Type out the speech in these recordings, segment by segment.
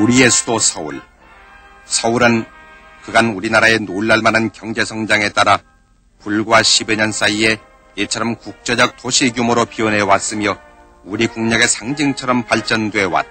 우리의 수도 서울. 서울은 그간 우리나라의 놀랄만한 경제성장에 따라 불과 10여 년 사이에 이처럼 국제적 도시 규모로 비워내 왔으며 우리 국력의 상징처럼 발전돼 왔다.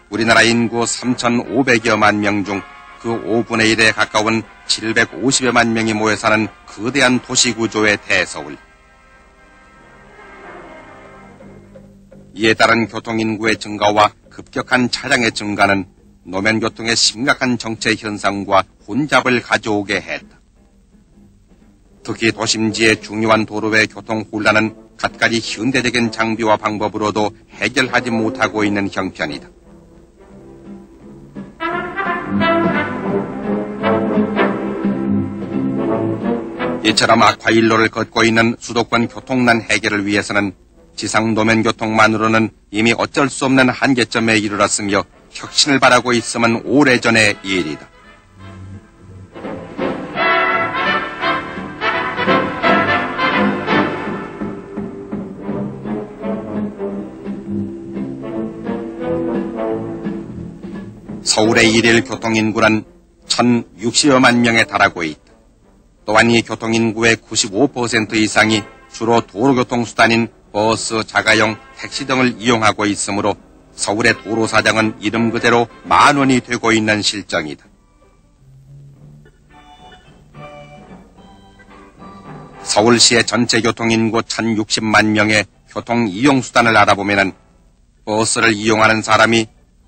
우리나라 인구 3,500여만 명 중 그 5분의 1에 가까운 750여만 명이 모여 사는 거대한 도시구조의 대서울. 이에 따른 교통인구의 증가와 급격한 차량의 증가는 노면교통의 심각한 정체 현상과 혼잡을 가져오게 했다. 특히 도심지의 중요한 도로의 교통 혼란은 갖가지 현대적인 장비와 방법으로도 해결하지 못하고 있는 형편이다. 이처럼 악화일로를 걷고 있는 수도권 교통난 해결을 위해서는 지상 노면교통만으로는 이미 어쩔 수 없는 한계점에 이르렀으며 혁신을 바라고 있음은 오래전의 일이다. 서울의 일일 교통인구는 1,060여만 명에 달하고 있다. 또한 이 교통인구의 95% 이상이 주로 도로교통수단인 버스, 자가용, 택시 등을 이용하고 있으므로 서울의 도로사정은 이름 그대로 만원이 되고 있는 실정이다. 서울시의 전체 교통인구 1,060만 명의 교통이용수단을 알아보면 버스를 이용하는 사람이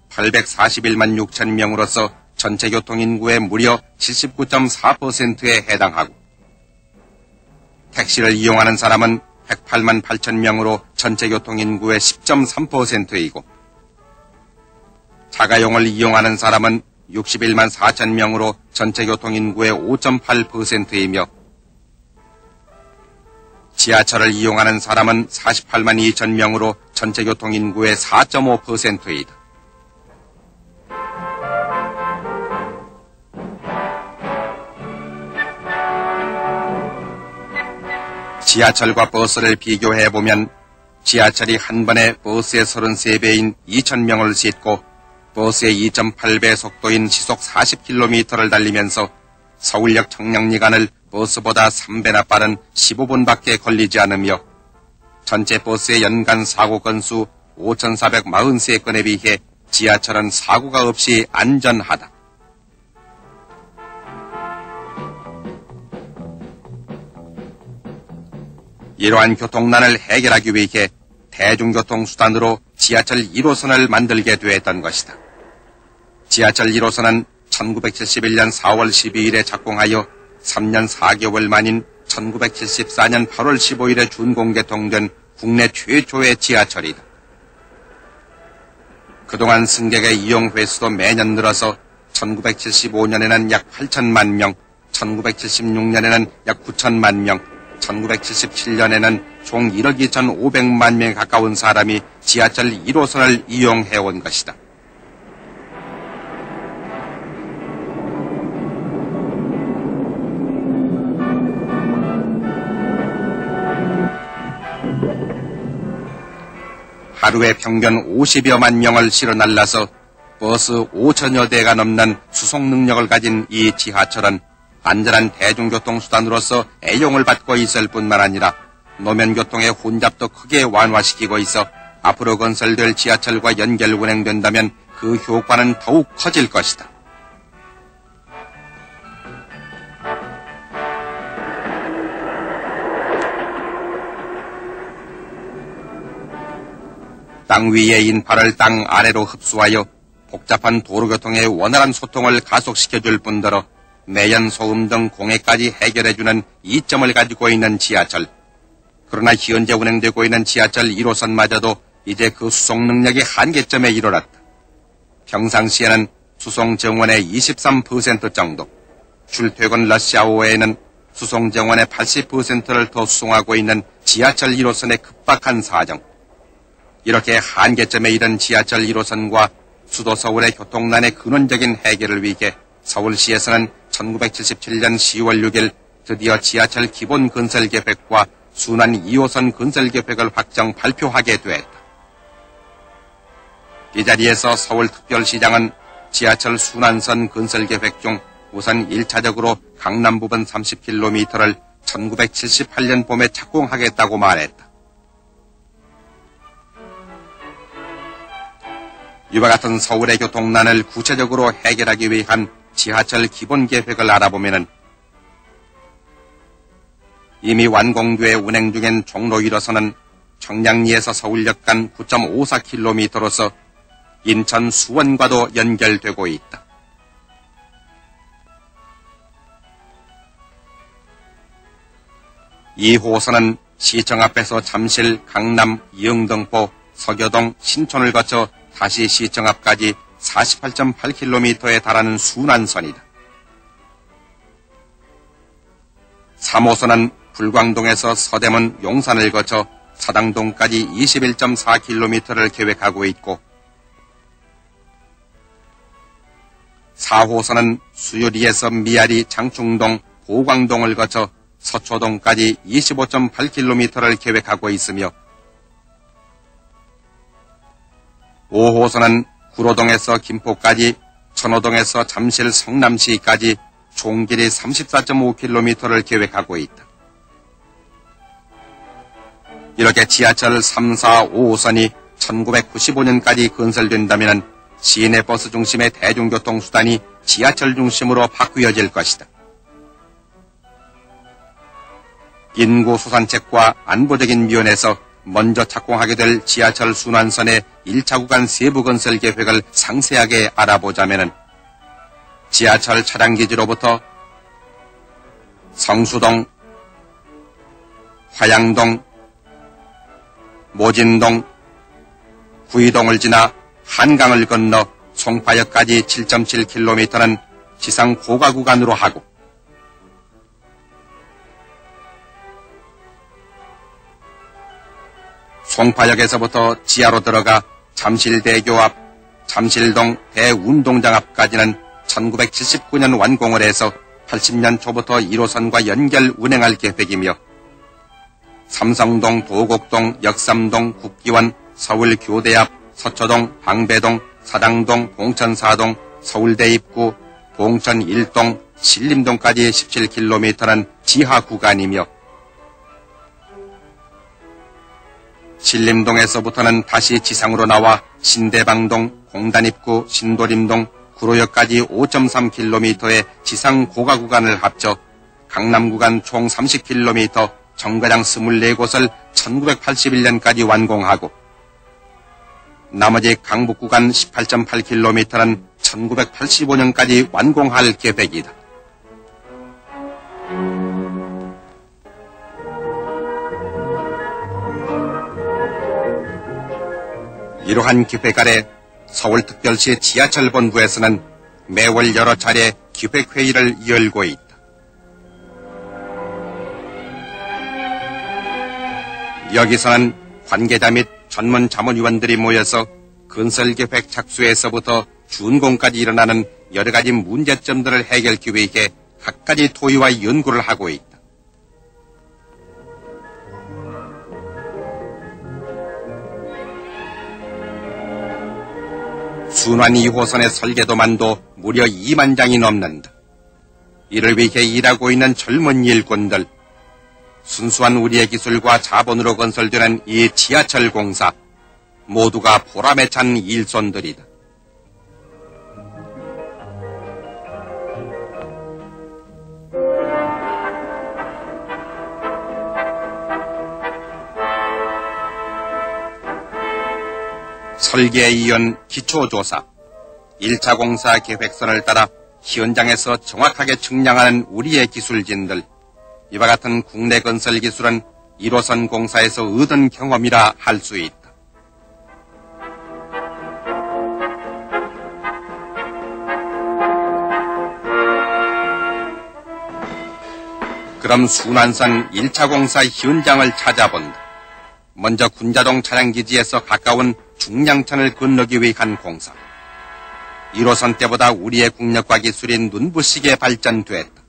841만 6천 명으로서 전체 교통인구의 무려 79.4%에 해당하고 택시를 이용하는 사람은 108만 8천 명으로 전체 교통인구의 10.3%이고 자가용을 이용하는 사람은 61만 4천 명으로 전체 교통인구의 5.8%이며 지하철을 이용하는 사람은 48만 2천 명으로 전체 교통인구의 4.5%이다. 지하철과 버스를 비교해보면 지하철이 한 번에 버스의 33배인 2,000명을 싣고 버스의 2.8배 속도인 시속 40km를 달리면서 서울역 청량리간을 버스보다 3배나 빠른 15분밖에 걸리지 않으며 전체 버스의 연간 사고 건수 5,443건에 비해 지하철은 사고가 없이 안전하다. 이러한 교통난을 해결하기 위해 대중교통수단으로 지하철 1호선을 만들게 되었던 것이다. 지하철 1호선은 1971년 4월 12일에 착공하여 3년 4개월 만인 1974년 8월 15일에 준공개통된 국내 최초의 지하철이다. 그동안 승객의 이용 횟수도 매년 늘어서 1975년에는 약 8천만 명, 1976년에는 약 9천만 명, 1977년에는 총 1억 2,500만 명에 가까운 사람이 지하철 1호선을 이용해온 것이다. 하루에 평균 50여만 명을 실어 날라서 버스 5천여 대가 넘는 수송 능력을 가진 이 지하철은 안전한 대중교통수단으로서 애용을 받고 있을 뿐만 아니라 노면교통의 혼잡도 크게 완화시키고 있어 앞으로 건설될 지하철과 연결 운행된다면 그 효과는 더욱 커질 것이다. 땅 위의 인파를 땅 아래로 흡수하여 복잡한 도로교통의 원활한 소통을 가속시켜줄 뿐더러 매연 소음 등 공해까지 해결해주는 이점을 가지고 있는 지하철. 그러나 현재 운행되고 있는 지하철 1호선마저도 이제 그 수송 능력이 한계점에 이르렀다. 평상시에는 수송 정원의 23% 정도, 출퇴근 러시아호에는 수송 정원의 80%를 더 수송하고 있는 지하철 1호선의 급박한 사정. 이렇게 한계점에 이른 지하철 1호선과 수도 서울의 교통난의 근원적인 해결을 위해 서울시에서는 1977년 10월 6일 드디어 지하철 기본 건설 계획과 순환 2호선 건설 계획을 확정 발표하게 됐다. 이 자리에서 서울특별시장은 지하철 순환선 건설 계획 중 우선 1차적으로 강남 부분 30km를 1978년 봄에 착공하겠다고 말했다. 이와 같은 서울의 교통난을 구체적으로 해결하기 위한 지하철 기본 계획을 알아보면은 이미 완공돼 운행 중인 종로 1호선은 청량리에서 서울역 간 9.54km로서 인천 수원과도 연결되고 있다. 2호선은 시청 앞에서 잠실, 강남, 이응등포, 서교동, 신촌을 거쳐 다시 시청 앞까지 48.8km에 달하는 순환선이다. 3호선은 불광동에서 서대문, 용산을 거쳐 사당동까지 21.4km를 계획하고 있고 4호선은 수유리에서 미아리, 장충동, 보광동을 거쳐 서초동까지 25.8km를 계획하고 있으며 5호선은 구로동에서 김포까지, 천호동에서 잠실, 성남시까지 총 길이 34.5km를 계획하고 있다. 이렇게 지하철 3, 4, 5호선이 1995년까지 건설된다면 시내 버스 중심의 대중교통수단이 지하철 중심으로 바뀌어질 것이다. 인구 소산책과 안보적인 면에서 먼저 착공하게 될 지하철 순환선의 1차 구간 세부 건설 계획을 상세하게 알아보자면 지하철 차량기지로부터 성수동, 화양동, 모진동, 구이동을 지나 한강을 건너 송파역까지 7.7km는 지상 고가 구간으로 하고 송파역에서부터 지하로 들어가 잠실대교 앞, 잠실동 대운동장 앞까지는 1979년 완공을 해서 80년 초부터 1호선과 연결 운행할 계획이며 삼성동, 도곡동, 역삼동, 국기원, 서울교대 앞, 서초동, 방배동, 사당동, 봉천사동, 서울대 입구, 봉천 1동, 신림동까지 17km는 지하 구간이며 신림동에서부터는 다시 지상으로 나와 신대방동, 공단입구, 신도림동, 구로역까지 5.3km의 지상 고가 구간을 합쳐 강남 구간 총 30km, 정거장 24곳을 1981년까지 완공하고 나머지 강북 구간 18.8km는 1985년까지 완공할 계획이다. 이러한 계획 아래 서울특별시 지하철본부에서는 매월 여러 차례 기획회의를 열고 있다. 여기서는 관계자 및 전문 자문위원들이 모여서 건설계획 착수에서부터 준공까지 일어나는 여러 가지 문제점들을 해결하기 위해 갖가지 토의와 연구를 하고 있다. 순환 2호선의 설계도만도 무려 2만 장이 넘는다. 이를 위해 일하고 있는 젊은 일꾼들, 순수한 우리의 기술과 자본으로 건설되는 이 지하철 공사, 모두가 보람에 찬 일손들이다. 설계에 이은 기초조사, 1차 공사 계획선을 따라 현장에서 정확하게 측량하는 우리의 기술진들, 이와 같은 국내 건설 기술은 1호선 공사에서 얻은 경험이라 할 수 있다. 그럼 순환선 1차 공사 현장을 찾아본다. 먼저 군자동 차량기지에서 가까운 중량천을 건너기 위한 공사. 1호선 때보다 우리의 국력과 기술이 눈부시게 발전됐다.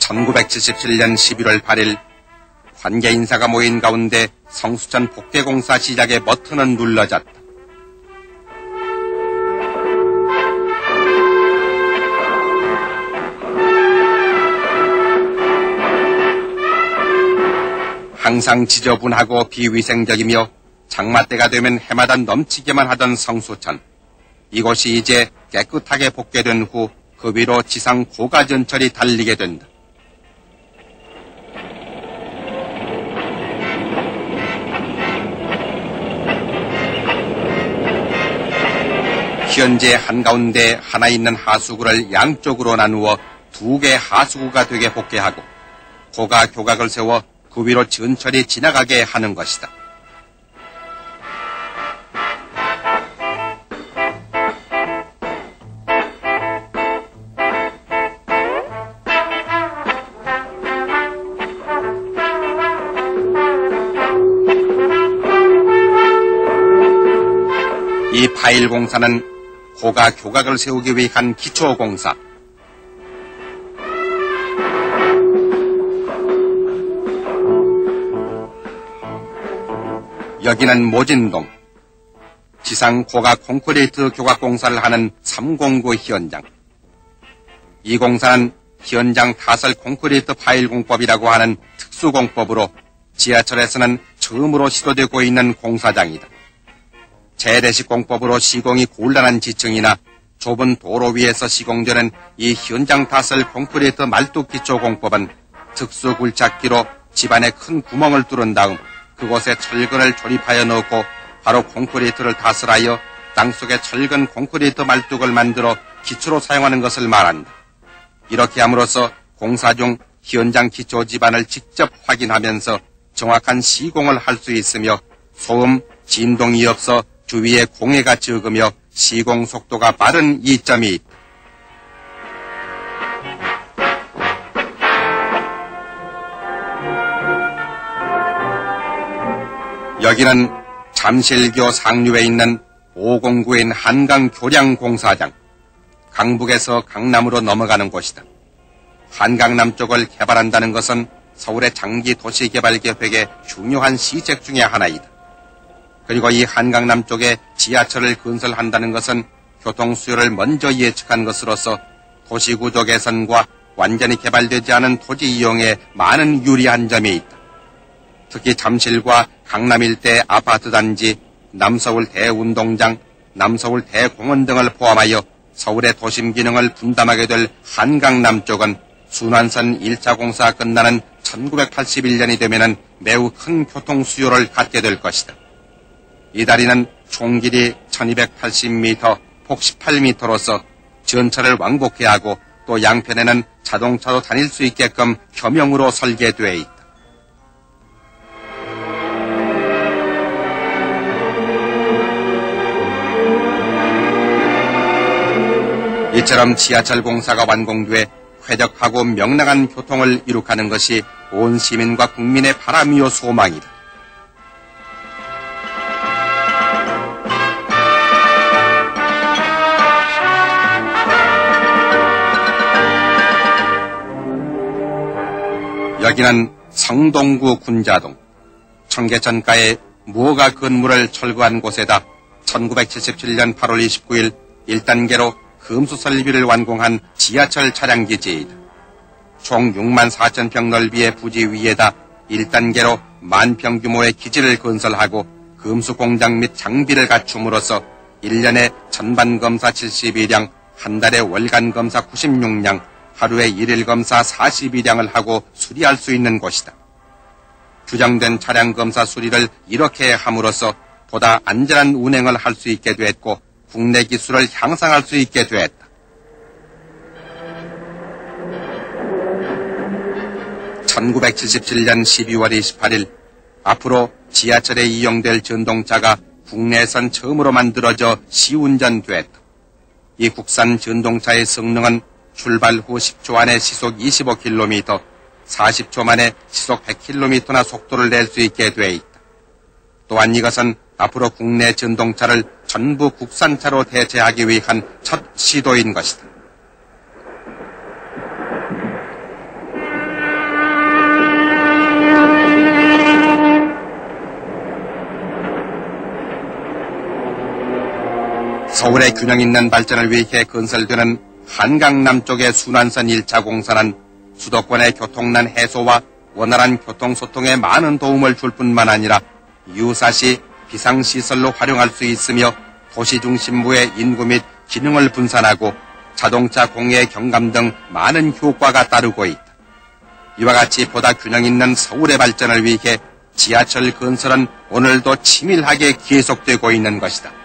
1977년 11월 8일 관계 인사가 모인 가운데 성수천 복개공사 시작의 버튼은 눌러졌다. 항상 지저분하고 비위생적이며 장마 때가 되면 해마다 넘치게만 하던 성수천. 이곳이 이제 깨끗하게 복개된 후 그 위로 지상 고가 전철이 달리게 된다. 현재 한가운데 하나 있는 하수구를 양쪽으로 나누어 2개 하수구가 되게 복개하고 고가 교각을 세워 그 위로 전철이 지나가게 하는 것이다. 이 파일 공사는 고가 교각을 세우기 위한 기초공사. 여기는 모진동. 지상 고가 콘크리트 교각 공사를 하는 309 현장. 이 공사는 현장 타설 콘크리트 파일 공법이라고 하는 특수공법으로 지하철에서는 처음으로 시도되고 있는 공사장이다. 재래식 공법으로 시공이 곤란한 지층이나 좁은 도로 위에서 시공되는 이 현장 타설 콘크리트 말뚝 기초 공법은 특수 굴착기로 집안에 큰 구멍을 뚫은 다음 그곳에 철근을 조립하여 넣고 바로 콘크리트를 타설하여 땅속에 철근 콘크리트 말뚝을 만들어 기초로 사용하는 것을 말한다. 이렇게 함으로써 공사 중 현장 기초 집안을 직접 확인하면서 정확한 시공을 할 수 있으며 소음, 진동이 없어 주위에 공해가 적으며 시공 속도가 빠른 이점이 있다. 여기는 잠실교 상류에 있는 509인 한강교량공사장. 강북에서 강남으로 넘어가는 곳이다. 한강남 쪽을 개발한다는 것은 서울의 장기 도시개발계획의 중요한 시책 중의 하나이다. 그리고 이 한강남 쪽에 지하철을 건설한다는 것은 교통수요를 먼저 예측한 것으로서 도시구조 개선과 완전히 개발되지 않은 토지 이용에 많은 유리한 점이 있다. 특히 잠실과 강남 일대 아파트 단지, 남서울 대운동장, 남서울 대공원 등을 포함하여 서울의 도심 기능을 분담하게 될 한강남 쪽은 순환선 1차 공사가 끝나는 1981년이 되면 매우 큰 교통수요를 갖게 될 것이다. 이 다리는 총 길이 1280m, 폭 18m로서 전철을 왕복해야 하고 또 양편에는 자동차도 다닐 수 있게끔 겸용으로 설계되어 있다. 이처럼 지하철 공사가 완공돼 쾌적하고 명랑한 교통을 이룩하는 것이 온 시민과 국민의 바람이요 소망이다. 여기는 성동구 군자동. 청계천가에 무허가 건물을 철거한 곳에다 1977년 8월 29일 1단계로 금수 설비를 완공한 지하철 차량기지이다. 총 6만 4천 평 넓이의 부지 위에다 1단계로 만평 규모의 기지를 건설하고 금수 공장 및 장비를 갖춤으로써 1년에 전반 검사 72량, 한 달에 월간 검사 96량, 하루에 1일 검사 42량을 하고 수리할 수 있는 곳이다. 규정된 차량 검사 수리를 이렇게 함으로써 보다 안전한 운행을 할 수 있게 됐고 국내 기술을 향상할 수 있게 됐다. (1977년 12월 28일) 앞으로 지하철에 이용될 전동차가 국내에선 처음으로 만들어져 시운전됐다. 이 국산 전동차의 성능은 출발 후 10초 안에 시속 25km, 40초 만에 시속 100km나 속도를 낼 수 있게 돼 있다. 또한 이것은 앞으로 국내 전동차를 전부 국산차로 대체하기 위한 첫 시도인 것이다. 서울의 균형 있는 발전을 위해 건설되는 한강 남쪽의 순환선 1차 공사는 수도권의 교통난 해소와 원활한 교통소통에 많은 도움을 줄 뿐만 아니라 유사시 비상시설로 활용할 수 있으며 도시 중심부의 인구 및 기능을 분산하고 자동차 공해 경감 등 많은 효과가 따르고 있다. 이와 같이 보다 균형 있는 서울의 발전을 위해 지하철 건설은 오늘도 치밀하게 계속되고 있는 것이다.